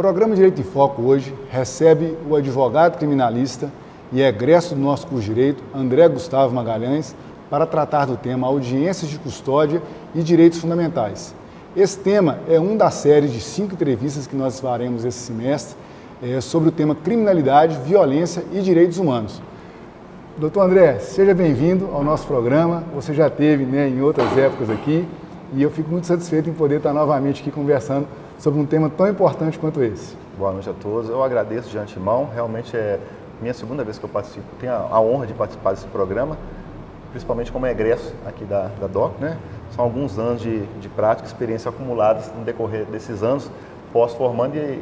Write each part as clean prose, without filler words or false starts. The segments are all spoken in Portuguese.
programa Direito em Foco hoje recebe o advogado criminalista e egresso do nosso curso de Direito, André Gustavo Magalhães, para tratar do tema audiências de custódia e direitos fundamentais. Esse tema é um da série de 5 entrevistas que nós faremos esse semestre sobre o tema criminalidade, violência e direitos humanos. Doutor André, seja bem-vindo ao nosso programa. Você já esteve em outras épocas aqui e eu fico muito satisfeito em poder estar novamente aqui conversando sobre um tema tão importante quanto esse. Boa noite a todos. Eu agradeço de antemão. Realmente é minha segunda vez que eu participo. Tenho a honra de participar desse programa, principalmente como egresso aqui da DOC, né? São alguns anos de prática, experiência acumuladas no decorrer desses anos, pós-formando e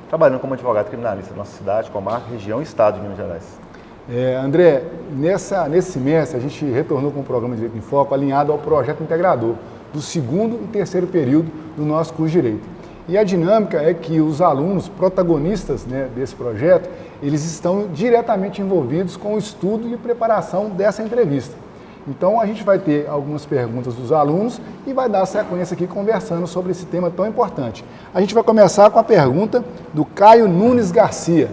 trabalhando como advogado criminalista na nossa cidade, comarca, região e estado de Minas Gerais. André, nesse semestre a gente retornou com o programa Direito em Foco alinhado ao projeto integrador do 2º e 3º período do nosso curso de Direito. E a dinâmica é que os alunos protagonistas desse projeto, eles estão diretamente envolvidos com o estudo e preparação dessa entrevista. Então a gente vai ter algumas perguntas dos alunos e vai dar sequência aqui conversando sobre esse tema tão importante. A gente vai começar com a pergunta do Caio Nunes Garcia.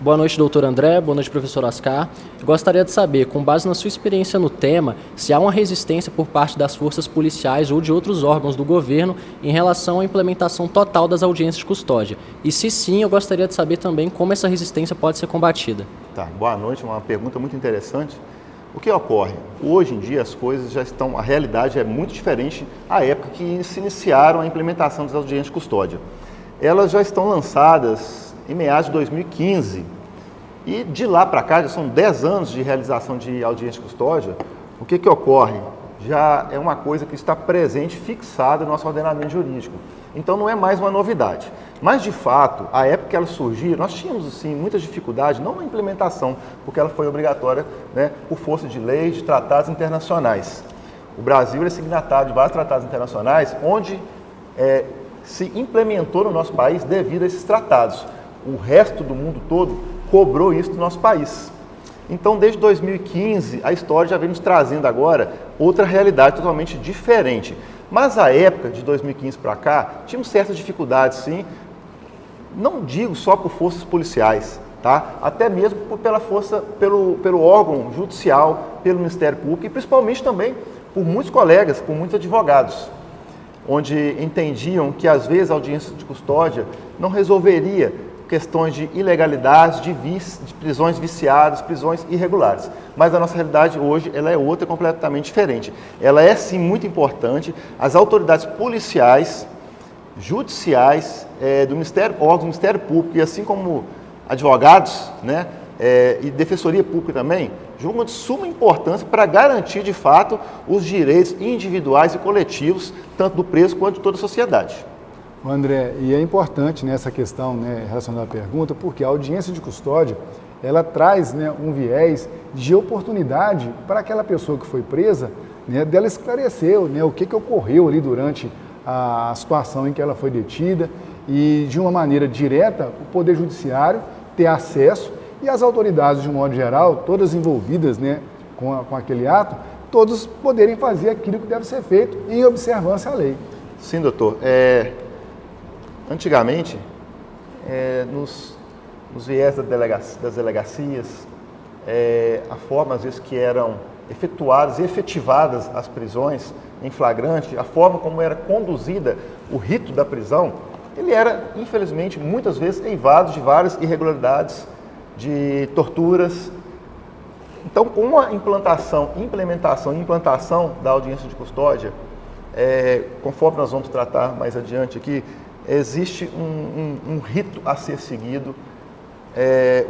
Boa noite, doutor André. Boa noite, professor Oscar. Gostaria de saber, com base na sua experiência no tema, se há uma resistência por parte das forças policiais ou de outros órgãos do governo em relação à implementação total das audiências de custódia. E se sim, eu gostaria de saber também como essa resistência pode ser combatida. Tá, boa noite. Uma pergunta muito interessante. O que ocorre? Hoje em dia as coisas já estão, a realidade é muito diferente à época que se iniciaram a implementação das audiências de custódia. Elas já estão lançadas em meados de 2015 e de lá para cá, já são 10 anos de realização de audiência de custódia. O que ocorre? Já é uma coisa que está presente, fixada no nosso ordenamento jurídico. Então não é mais uma novidade. Mas de fato, a época que ela surgiu, nós tínhamos sim muitas dificuldades, não na implementação, porque ela foi obrigatória por força de leis, de tratados internacionais. O Brasil é signatário de vários tratados internacionais, onde se implementou no nosso país devido a esses tratados. O resto do mundo todo cobrou isso do nosso país. Então, desde 2015, a história já vem nos trazendo agora outra realidade totalmente diferente. Mas a época de 2015 para cá, tínhamos certas dificuldades, sim, não digo só por forças policiais, tá? Até mesmo pela força, pelo órgão judicial, pelo Ministério Público e principalmente também por muitos colegas, por muitos advogados, onde entendiam que às vezes a audiência de custódia não resolveria questões de ilegalidade, de prisões viciadas, prisões irregulares. Mas a nossa realidade hoje ela é outra, completamente diferente. Ela é sim muito importante. As autoridades policiais, judiciais, órgãos do Ministério Público e assim como advogados, e Defensoria Pública também, julgam de suma importância para garantir de fato os direitos individuais e coletivos, tanto do preso quanto de toda a sociedade. André, e é importante nessa questão relacionada à pergunta, porque a audiência de custódia, ela traz um viés de oportunidade para aquela pessoa que foi presa, dela esclarecer o que ocorreu ali durante a situação em que ela foi detida e, de uma maneira direta, o Poder Judiciário ter acesso e as autoridades, de um modo geral, todas envolvidas com aquele ato, todos poderem fazer aquilo que deve ser feito em observância à lei. Sim, doutor. Antigamente, nos viés das delegacias, a forma, às vezes, que eram efetuadas e efetivadas as prisões em flagrante, a forma como era conduzida o rito da prisão, ele era, infelizmente, muitas vezes eivado de várias irregularidades, de torturas. Então, com a implementação e implantação da audiência de custódia, conforme nós vamos tratar mais adiante aqui, existe um rito a ser seguido,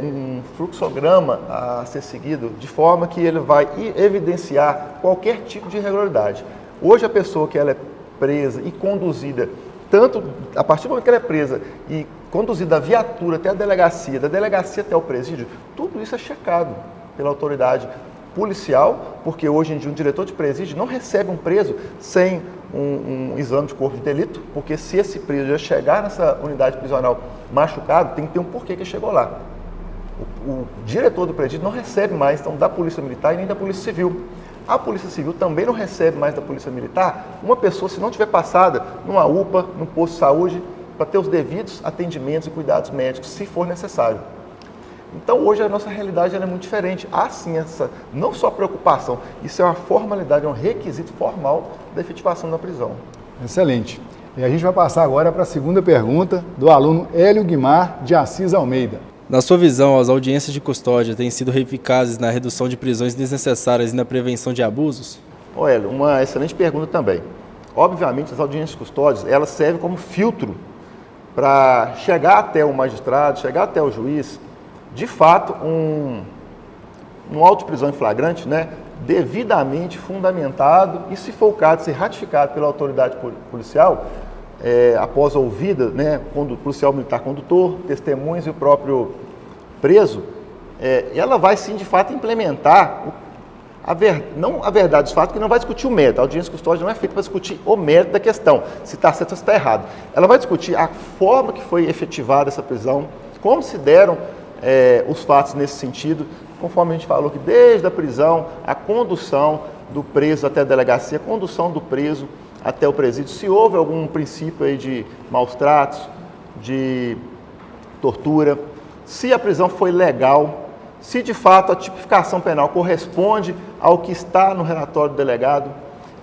um fluxograma a ser seguido, de forma que ele vai evidenciar qualquer tipo de irregularidade. Hoje a pessoa que ela é presa e conduzida, tanto a partir do momento que ela é presa e conduzida da viatura até a delegacia, da delegacia até o presídio, tudo isso é checado pela autoridade policial, porque hoje em dia um diretor de presídio não recebe um preso sem um exame de corpo de delito, porque se esse preso já chegar nessa unidade prisional machucado, tem que ter um porquê que chegou lá. O diretor do presídio não recebe mais, então, da Polícia Militar e nem da Polícia Civil. A Polícia Civil também não recebe mais da Polícia Militar uma pessoa, se não tiver passada numa UPA, num posto de saúde, para ter os devidos atendimentos e cuidados médicos, se for necessário. Então, hoje a nossa realidade é muito diferente. Há sim essa, não só preocupação, isso é uma formalidade, é um requisito formal da efetivação da prisão. Excelente. E a gente vai passar agora para a segunda pergunta do aluno Hélio Guimar de Assis Almeida. Na sua visão, as audiências de custódia têm sido eficazes na redução de prisões desnecessárias e na prevenção de abusos? Hélio, uma excelente pergunta também. Obviamente, as audiências de custódia, elas servem como filtro para chegar até o magistrado, chegar até o juiz, de fato, um auto de prisão em flagrante, né, devidamente fundamentado e, se for o caso, ser ratificado pela autoridade policial, após ouvida, né, o policial militar condutor, testemunhas e o próprio preso, ela vai sim, de fato, implementar não a verdade dos fatos, que não vai discutir o mérito. A audiência de custódia não é feita para discutir o mérito da questão, se está certo ou se está errado. Ela vai discutir a forma que foi efetivada essa prisão, como se deram os fatos nesse sentido, conforme a gente falou que desde a prisão, a condução do preso até a delegacia, a condução do preso até o presídio, se houve algum princípio aí de maus tratos, de tortura, se a prisão foi legal, se de fato a tipificação penal corresponde ao que está no relatório do delegado.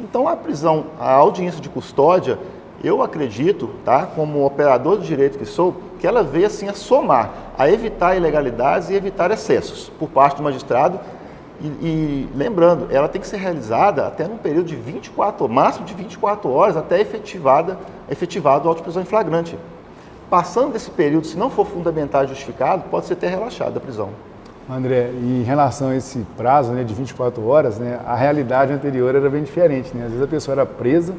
Então a audiência de custódia, eu acredito, tá, como operador de direito que sou, que ela veio assim a somar, a evitar ilegalidades e evitar excessos por parte do magistrado. E lembrando, ela tem que ser realizada até num período de máximo de 24 horas, até efetivado o auto de prisão em flagrante. Passando desse período, se não for fundamentado e justificado, pode ser até relaxado a prisão. André, e em relação a esse prazo, né, de 24 horas, né, a realidade anterior era bem diferente, né? Às vezes a pessoa era presa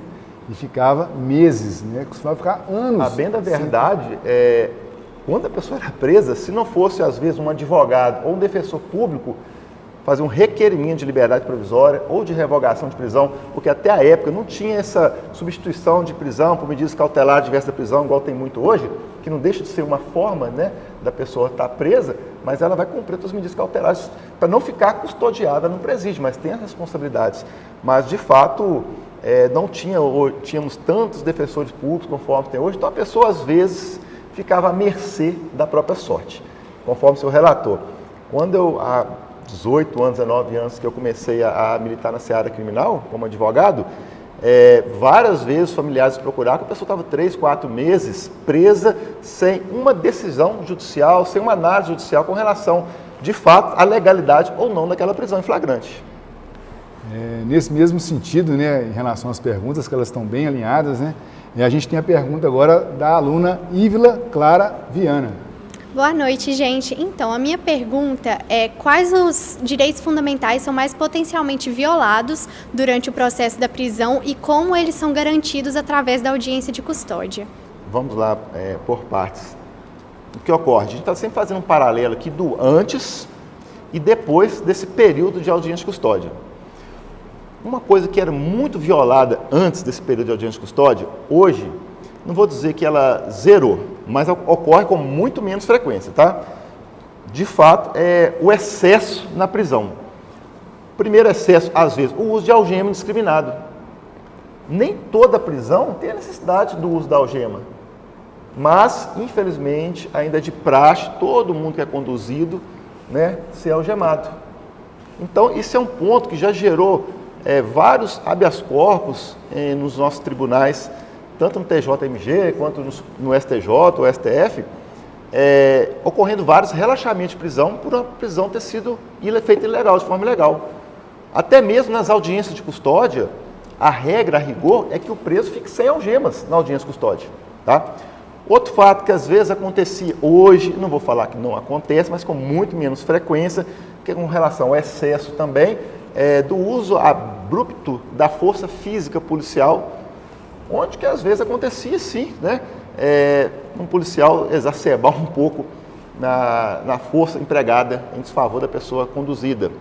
e ficava meses, né? Costumava ficar anos. A bem da verdade, quando a pessoa era presa, se não fosse, às vezes, um advogado ou um defensor público fazer um requerimento de liberdade provisória ou de revogação de prisão, porque até a época não tinha essa substituição de prisão por medidas cautelares diversas da prisão, igual tem muito hoje, que não deixa de ser uma forma, né, da pessoa estar presa, mas ela vai cumprir todas as medidas cautelares para não ficar custodiada no presídio, mas tem as responsabilidades. Mas, de fato, não tínhamos tantos defensores públicos conforme tem hoje, então a pessoa, às vezes, ficava à mercê da própria sorte, conforme seu relator. Quando eu, há 18 anos, 19 anos, que eu comecei a militar na seara criminal, como advogado, várias vezes familiares procuraram que a pessoa estava 3, 4 meses presa sem uma decisão judicial, sem uma análise judicial com relação, de fato, à legalidade ou não daquela prisão em flagrante. Nesse mesmo sentido, né, em relação às perguntas, que elas estão bem alinhadas, né, e a gente tem a pergunta agora da aluna Ívila Clara Viana. Boa noite, gente. Então, a minha pergunta é: quais os direitos fundamentais são mais potencialmente violados durante o processo da prisão e como eles são garantidos através da audiência de custódia? Vamos lá, por partes. O que ocorre? A gente está sempre fazendo um paralelo aqui do antes e depois desse período de audiência de custódia. Uma coisa que era muito violada antes desse período de audiência de custódia, hoje, não vou dizer que ela zerou, mas ocorre com muito menos frequência, tá? De fato, é o excesso na prisão. Primeiro excesso, às vezes, o uso de algema indiscriminado. Nem toda prisão tem a necessidade do uso da algema, mas, infelizmente, ainda é de praxe, todo mundo que é conduzido, né, ser algemado. Então, isso é um ponto que já gerou vários habeas corpus nos nossos tribunais, tanto no TJMG quanto no STJ ou STF, ocorrendo vários relaxamentos de prisão por uma prisão ter sido feita ilegal, de forma ilegal. Até mesmo nas audiências de custódia, a regra, a rigor, é que o preso fique sem algemas na audiência de custódia. Tá? Outro fato que às vezes acontecia hoje, não vou falar que não acontece, mas com muito menos frequência, que é com relação ao excesso também, do uso abrupto da força física policial, onde que às vezes acontecia sim, né? Um policial exacerbar um pouco na força empregada em desfavor da pessoa conduzida.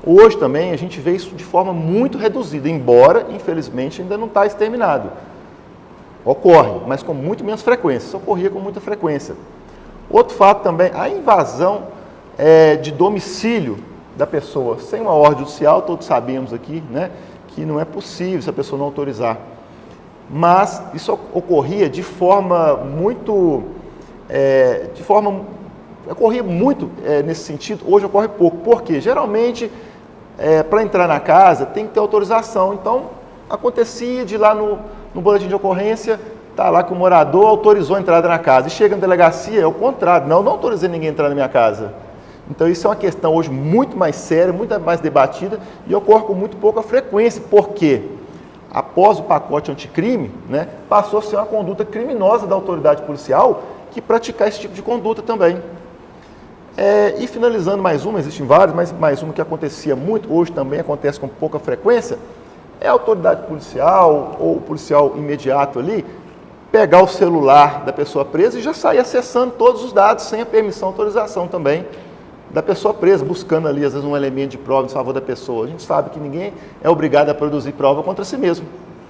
Hoje também a gente vê isso de forma muito reduzida, embora, infelizmente, ainda não está exterminado. Ocorre, mas com muito menos frequência, isso ocorria com muita frequência. Outro fato também, a invasão de domicílio da pessoa, sem uma ordem judicial, todos sabemos aqui, né, que não é possível se a pessoa não autorizar. mas isso ocorria de forma muito... ocorria muito nesse sentido, hoje ocorre pouco. Por quê? Geralmente, para entrar na casa, tem que ter autorização. Então, acontecia de ir lá no boletim de ocorrência, está lá que o morador autorizou a entrada na casa. E chega na delegacia, é o contrário. Não autorizei ninguém a entrar na minha casa. Então, isso é uma questão hoje muito mais séria, muito mais debatida e ocorre com muito pouca frequência. Por quê? Após o pacote anticrime, né, passou a ser uma conduta criminosa da autoridade policial que praticar esse tipo de conduta também. E finalizando mais uma, existem várias, mas mais uma que acontecia muito, hoje também acontece com pouca frequência, é a autoridade policial ou o policial imediato ali pegar o celular da pessoa presa e já sair acessando todos os dados sem a permissão, autorização também da pessoa presa, buscando ali às vezes um elemento de prova em favor da pessoa. A gente sabe que ninguém é obrigado a produzir prova contra si mesmo,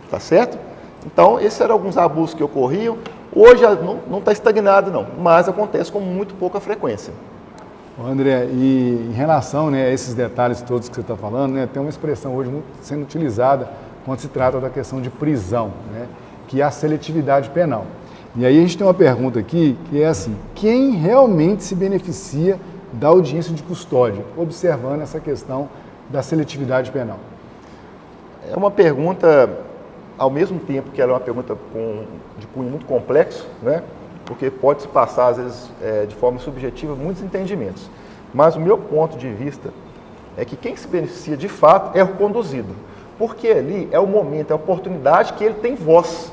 tá certo? Então, esses eram alguns abusos que ocorriam. Hoje não está estagnado não, mas acontece com muito pouca frequência. André, e em relação, né, a esses detalhes todos que você está falando, né, tem uma expressão hoje muito sendo utilizada quando se trata da questão de prisão, né, que é a seletividade penal. E aí a gente tem uma pergunta aqui que é assim: quem realmente se beneficia da audiência de custódia, observando essa questão da seletividade penal? É uma pergunta, ao mesmo tempo que ela é uma pergunta de cunho muito complexo, né? Porque pode se passar, às vezes, de forma subjetiva, muitos entendimentos. Mas o meu ponto de vista é que quem se beneficia de fato é o conduzido. Porque ali é o momento, é a oportunidade que ele tem voz.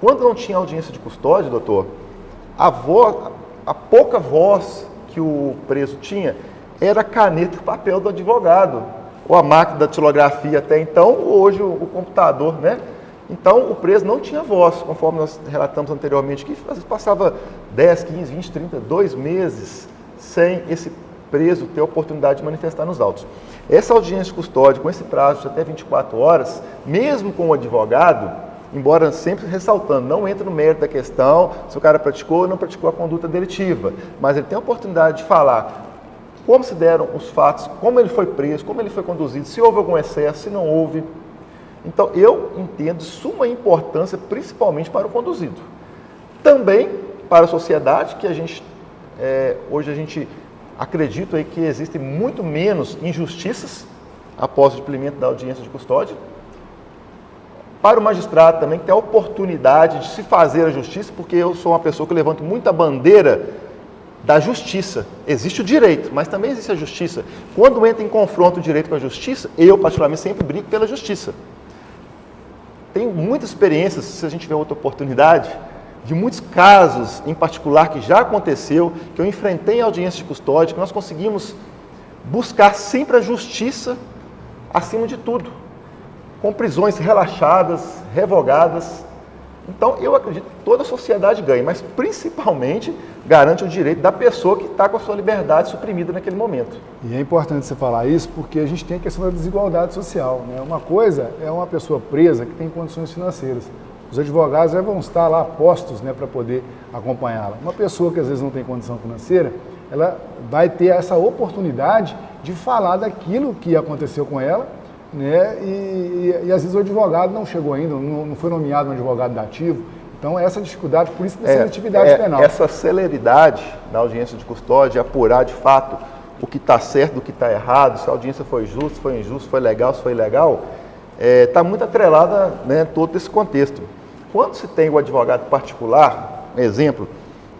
Quando não tinha audiência de custódia, doutor, a pouca voz que o preso tinha era a caneta e papel do advogado, ou a máquina da datilografia até então, ou hoje o computador, né? Então, o preso não tinha voz, conforme nós relatamos anteriormente, que às vezes passava 10, 15, 20, 30, 2 meses sem esse preso ter a oportunidade de manifestar nos autos. Essa audiência de custódia, com esse prazo de até 24 horas, mesmo com o advogado, embora sempre ressaltando, não entra no mérito da questão se o cara praticou ou não praticou a conduta delitiva, mas ele tem a oportunidade de falar como se deram os fatos, como ele foi preso, como ele foi conduzido, se houve algum excesso, se não houve. Então, eu entendo de suma importância, principalmente para o conduzido. Também para a sociedade, que hoje a gente acredita aí que existem muito menos injustiças após o cumprimento da audiência de custódia. Para o magistrado também, que tem a oportunidade de se fazer a justiça, porque eu sou uma pessoa que levanto muita bandeira da justiça. Existe o direito, mas também existe a justiça. Quando entra em confronto o direito com a justiça, eu, particularmente, sempre brigo pela justiça. Tenho muitas experiências, se a gente tiver outra oportunidade, de muitos casos em particular que já aconteceu, que eu enfrentei em audiência de custódia, que nós conseguimos buscar sempre a justiça acima de tudo, com prisões relaxadas, revogadas. Então, eu acredito que toda a sociedade ganha, mas principalmente garante o direito da pessoa que está com a sua liberdade suprimida naquele momento. E é importante você falar isso porque a gente tem a questão da desigualdade social, né? Uma coisa é uma pessoa presa que tem condições financeiras. Os advogados vão estar lá postos, né, para poder acompanhá-la. Uma pessoa que às vezes não tem condição financeira, ela vai ter essa oportunidade de falar daquilo que aconteceu com ela, né? E às vezes o advogado não chegou ainda, não foi nomeado um advogado dativo. Então, essa dificuldade, por isso, da seletividade penal. Essa celeridade na audiência de custódia, apurar de fato o que está certo, do que está errado, se a audiência foi justa, se foi injusta, se foi legal, se foi ilegal, está muito atrelada, né, todo esse contexto. Quando se tem o advogado particular, exemplo,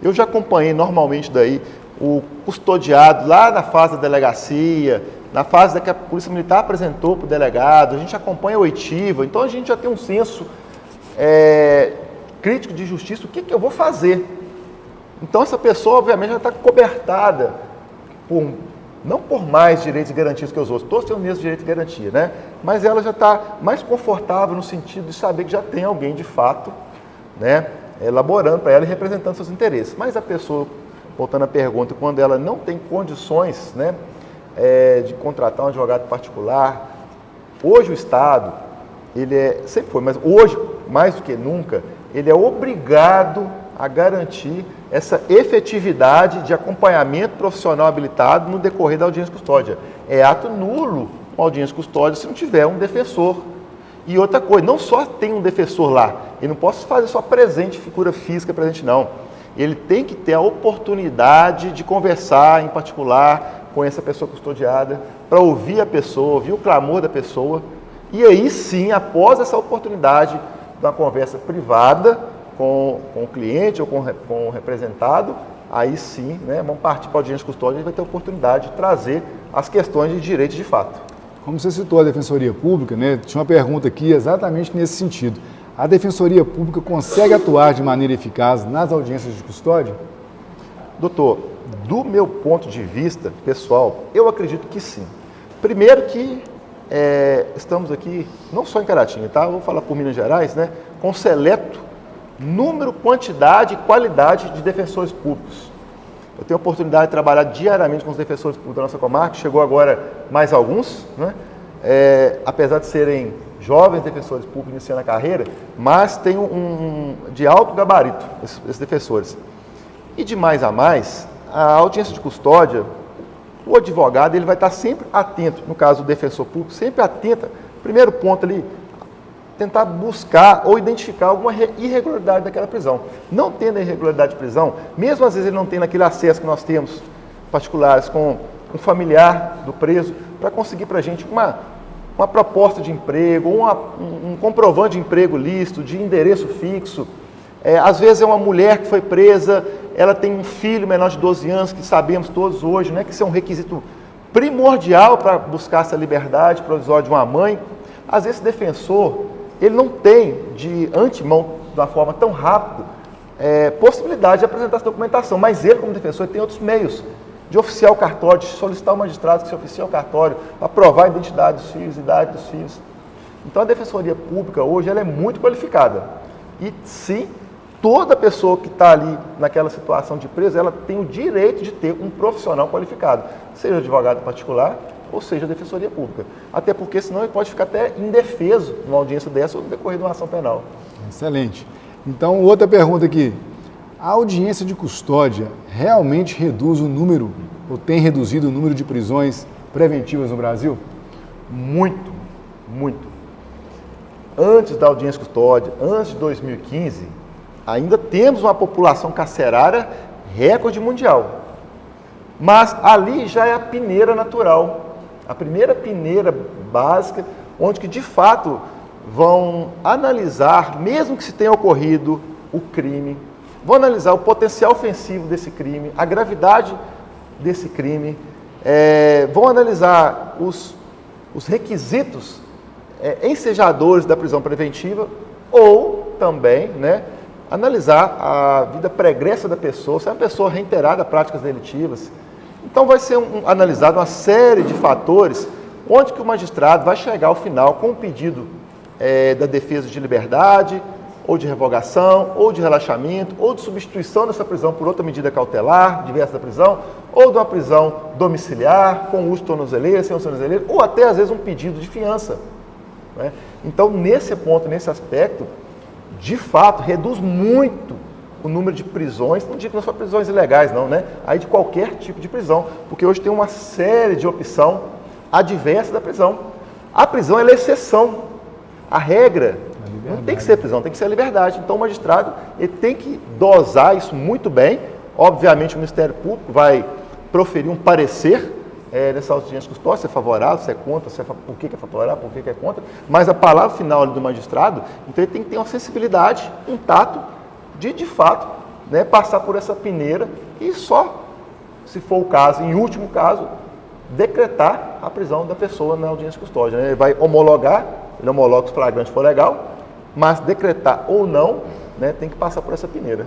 eu já acompanhei normalmente daí o custodiado lá na fase da delegacia, na fase que a Polícia Militar apresentou para o delegado, a gente acompanha a oitiva, então a gente já tem um senso crítico de justiça, o que eu vou fazer? Então essa pessoa, obviamente, já está cobertada, não por mais direitos e garantias que os outros, todos têm o mesmo direito e garantia, né? Mas ela já está mais confortável no sentido de saber que já tem alguém de fato, né, elaborando para ela e representando seus interesses. Mas a pessoa, voltando à pergunta, quando ela não tem condições, né, de contratar um advogado particular, hoje o Estado, sempre foi, mas hoje, mais do que nunca, ele é obrigado a garantir essa efetividade de acompanhamento profissional habilitado no decorrer da audiência de custódia. É ato nulo uma audiência de custódia se não tiver um defensor. E outra coisa, não só tem um defensor lá, ele não pode fazer só presente, figura física presente, não. Ele tem que ter a oportunidade de conversar em particular com essa pessoa custodiada, para ouvir a pessoa, ouvir o clamor da pessoa, e aí sim, após essa oportunidade de uma conversa privada com o cliente ou com o representado, aí sim, né, vamos partir para a audiência de custódia e vai ter a oportunidade de trazer as questões de direito de fato. Como você citou a Defensoria Pública, né, tinha uma pergunta aqui exatamente nesse sentido. A Defensoria Pública consegue atuar de maneira eficaz nas audiências de custódia? Doutor, do meu ponto de vista pessoal, eu acredito que sim. Primeiro que estamos aqui, não só em Caratinga, tá? Eu vou falar por Minas Gerais, né? Com seleto número, quantidade e qualidade de defensores públicos. Eu tenho a oportunidade de trabalhar diariamente com os defensores públicos da nossa comarca, chegou agora mais alguns, né? Apesar de serem jovens defensores públicos iniciando a carreira, mas tem de alto gabarito esses defensores. E de mais a mais, a audiência de custódia, o advogado ele vai estar sempre atento, no caso do defensor público, sempre atento, primeiro ponto ali, tentar buscar ou identificar alguma irregularidade daquela prisão. Não tendo a irregularidade de prisão, mesmo às vezes ele não tendo aquele acesso que nós temos particulares com um familiar do preso, para conseguir para a gente uma proposta de emprego, um comprovante de emprego lícito, de endereço fixo. Às vezes é uma mulher que foi presa, ela tem um filho menor de 12 anos, que sabemos todos hoje, né, que isso é um requisito primordial para buscar essa liberdade provisória de uma mãe. Às vezes esse defensor, ele não tem de antemão, de uma forma tão rápida, possibilidade de apresentar essa documentação, mas ele, como defensor, ele tem outros meios de oficiar o cartório, de solicitar ao magistrado que se oficie o cartório, para provar a identidade dos filhos, idade dos filhos. Então a Defensoria Pública hoje ela é muito qualificada. E sim, toda pessoa que está ali naquela situação de preso, ela tem o direito de ter um profissional qualificado, seja advogado particular ou seja Defensoria Pública. Até porque senão ele pode ficar até indefeso numa audiência dessa ou no decorrer de uma ação penal. Excelente. Então, outra pergunta aqui. A audiência de custódia realmente reduz o número, ou tem reduzido o número de prisões preventivas no Brasil? Muito, muito. Antes da audiência de custódia, antes de 2015, ainda temos uma população carcerária recorde mundial. Mas ali já é a peneira natural, a primeira peneira básica, onde que de fato vão analisar, mesmo que se tenha ocorrido o crime, vão analisar o potencial ofensivo desse crime, a gravidade desse crime, vão analisar os requisitos ensejadores da prisão preventiva ou também, né, analisar a vida pregressa da pessoa, se é uma pessoa reiterada a práticas delitivas. Então vai ser analisado uma série de fatores onde que o magistrado vai chegar ao final com o pedido da defesa de liberdade, ou de revogação, ou de relaxamento, ou de substituição dessa prisão por outra medida cautelar, diversa da prisão, ou de uma prisão domiciliar, com uso de tornozeleira, sem uso de tornozeleira, ou até às vezes um pedido de fiança. Né? Então, nesse ponto, nesse aspecto, de fato, reduz muito o número de prisões, não digo que não são prisões ilegais, não, né? Aí de qualquer tipo de prisão, porque hoje tem uma série de opção adversa da prisão. A prisão ela é exceção. A regra não tem que ser prisão, tem que ser a liberdade. Então o magistrado ele tem que dosar isso muito bem. Obviamente o Ministério Público vai proferir um parecer nessa audiência de custódia, se é favorável, se é contra, por que é favorável, por que é contra. Mas a palavra final do magistrado, então ele tem que ter uma sensibilidade, um tato, de fato, né, passar por essa peneira e só, se for o caso, em último caso, decretar a prisão da pessoa na audiência de custódia. Né? Ele vai homologar, ele homologa se o flagrante for legal, mas decretar ou não, né, tem que passar por essa peneira.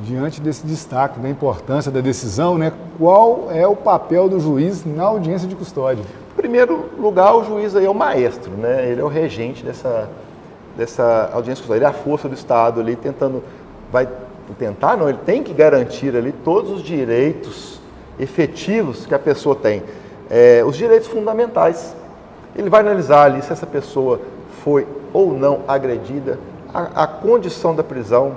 Diante desse destaque da importância da decisão, né, qual é o papel do juiz na audiência de custódia? Em primeiro lugar, o juiz aí é o maestro, né? Ele é o regente dessa audiência de custódia, ele é a força do Estado ali ele tem que garantir ali todos os direitos efetivos que a pessoa tem, os direitos fundamentais. Ele vai analisar ali se essa pessoa foi ou não agredida, a condição da prisão,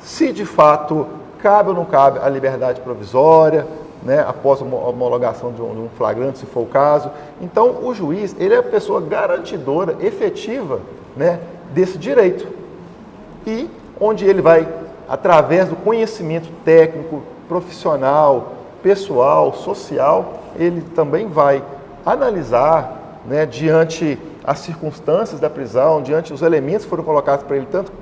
se de fato cabe ou não cabe a liberdade provisória, né, após a homologação de um flagrante, se for o caso. Então, o juiz, ele é a pessoa garantidora, efetiva, né, desse direito. E onde ele vai, através do conhecimento técnico, profissional, pessoal, social, ele também vai analisar, né, diante as circunstâncias da prisão, diante os elementos que foram colocados para ele, tanto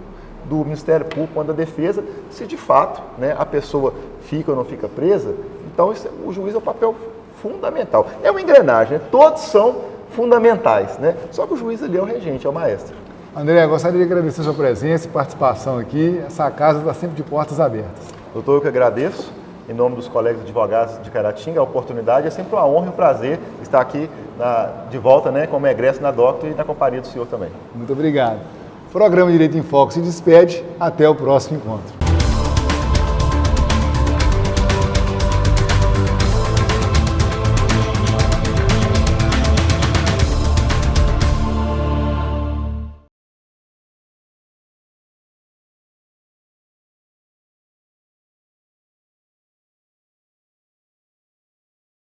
do Ministério Público quanto da Defesa, se de fato, né, a pessoa fica ou não fica presa. Então, o juiz é um papel fundamental. É uma engrenagem, né? Todos são fundamentais, né? Só que o juiz ali é o regente, é o maestro. André, gostaria de agradecer a sua presença e participação aqui. Essa casa está sempre de portas abertas. Doutor, eu que agradeço, em nome dos colegas advogados de Caratinga, a oportunidade. É sempre uma honra e um prazer estar aqui de volta, né, como egresso na DOCTOR e na companhia do senhor também. Muito obrigado. O programa Direito em Foco se despede. Até o próximo encontro.